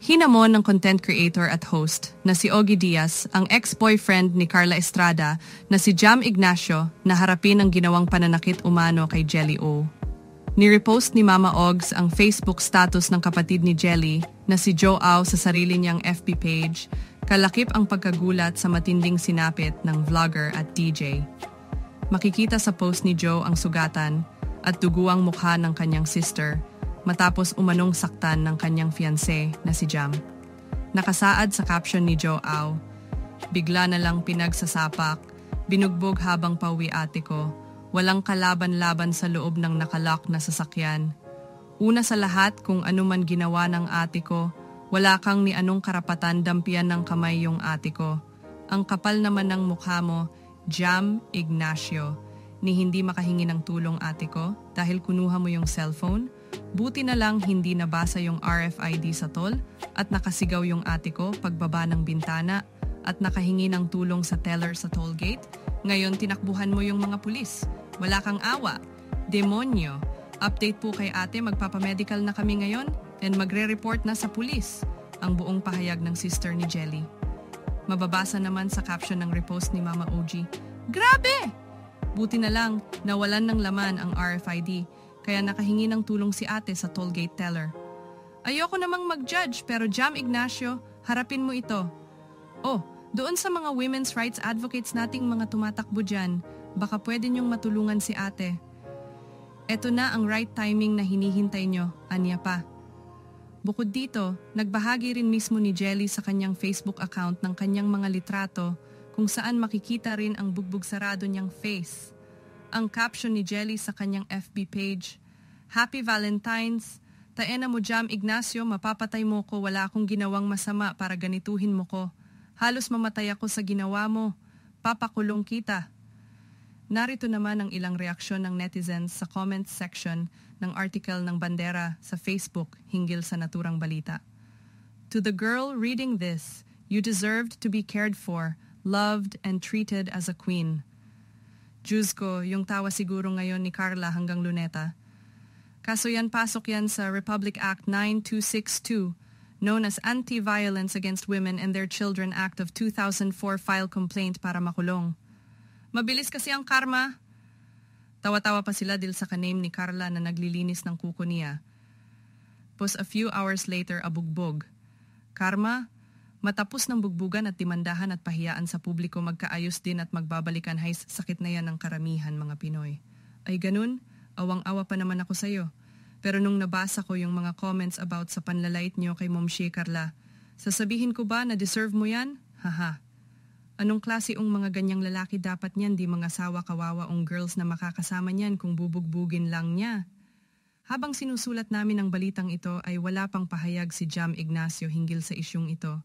Hinamon ng content creator at host na si Ogie Diaz ang ex-boyfriend ni Carla Estrada na si Jam Ignacio na harapin ang ginawang pananakit umano kay Jelly O. Nirepost ni Mama Ogs ang Facebook status ng kapatid ni Jelly na si Joe Au sa sarili niyang FB page, kalakip ang pagkagulat sa matinding sinapit ng vlogger at DJ. Makikita sa post ni Joe ang sugatan at duguang mukha ng kanyang sister matapos umanong saktan ng kanyang fiancé na si Jam. Nakasaad sa caption ni Joe Au, "Bigla na lang pinagsasapak, binugbog habang pauwi ate ko, walang kalaban-laban sa loob ng nakalock na sasakyan. Una sa lahat kung ano man ginawa ng ate ko, wala kang ni anong karapatan dampian ng kamay yung ate ko. Ang kapal naman ng mukha mo, Jam Ignacio, ni hindi makahingi ng tulong ate ko dahil kunuha mo yung cellphone. Buti na lang hindi nabasa yung RFID sa toll at nakasigaw yung ate ko pagbaba ng bintana at nakahingi ng tulong sa teller sa toll gate. Ngayon tinakbuhan mo yung mga pulis. Wala kang awa. Demonyo. Update po kay ate, magpapamedical na kami ngayon and magre-report na sa pulis." Ang buong pahayag ng sister ni Jelly. Mababasa naman sa caption ng repost ni Mama OG, "Grabe! Buti na lang, nawalan ng laman ang RFID, kaya nakahingi ng tulong si ate sa tollgate teller. Ayoko namang mag-judge pero Jam Ignacio, harapin mo ito. Oh, doon sa mga women's rights advocates nating mga tumatakbo dyan, baka pwede niyong matulungan si ate. Eto na ang right timing na hinihintay nyo, anya pa." Bukod dito, nagbahagi rin mismo ni Jelly sa kanyang Facebook account ng kanyang mga litrato kung saan makikita rin ang bugbog sarado niyang face. Ang caption ni Jelly sa kanyang FB page, "Happy Valentine's, taena mo Jam Ignacio, mapapatay mo ko, wala akong ginawang masama para ganituhin mo ko. Halos mamatay ako sa ginawa mo, papakulong kita." Narito naman ang ilang reaksyon ng netizens sa comments section ng article ng Bandera sa Facebook hinggil sa naturang balita. "To the girl reading this, you deserved to be cared for, loved and treated as a queen." Diyos ko, yung tawa siguro ngayon ni Carla hanggang Luneta. Kaso yan pasok yan sa Republic Act 9262, known as Anti-Violence Against Women and Their Children Act of 2004 file complaint para makulong. Mabilis kasi ang karma. Tawa-tawa pa sila dil sa kaname ni Carla na naglilinis ng kuko niya. Pos a few hours later, abugbog. Karma, matapos ng bugbugan at dimandahan at pahiyaan sa publiko, magkaayos din at magbabalikan. Hay, sakit na yan ng karamihan mga Pinoy. Ay ganun, awang-awa pa naman ako sa'yo. Pero nung nabasa ko yung mga comments about sa panlalait niyo kay Momshi Carla, sasabihin ko ba na deserve mo yan? Haha. Anong klase mga ganyang lalaki dapat niyan, di mga sawa kawawaong girls na makakasama niyan kung bubugbugin lang niya? Habang sinusulat namin ang balitang ito ay wala pang pahayag si Jam Ignacio hinggil sa isyung ito.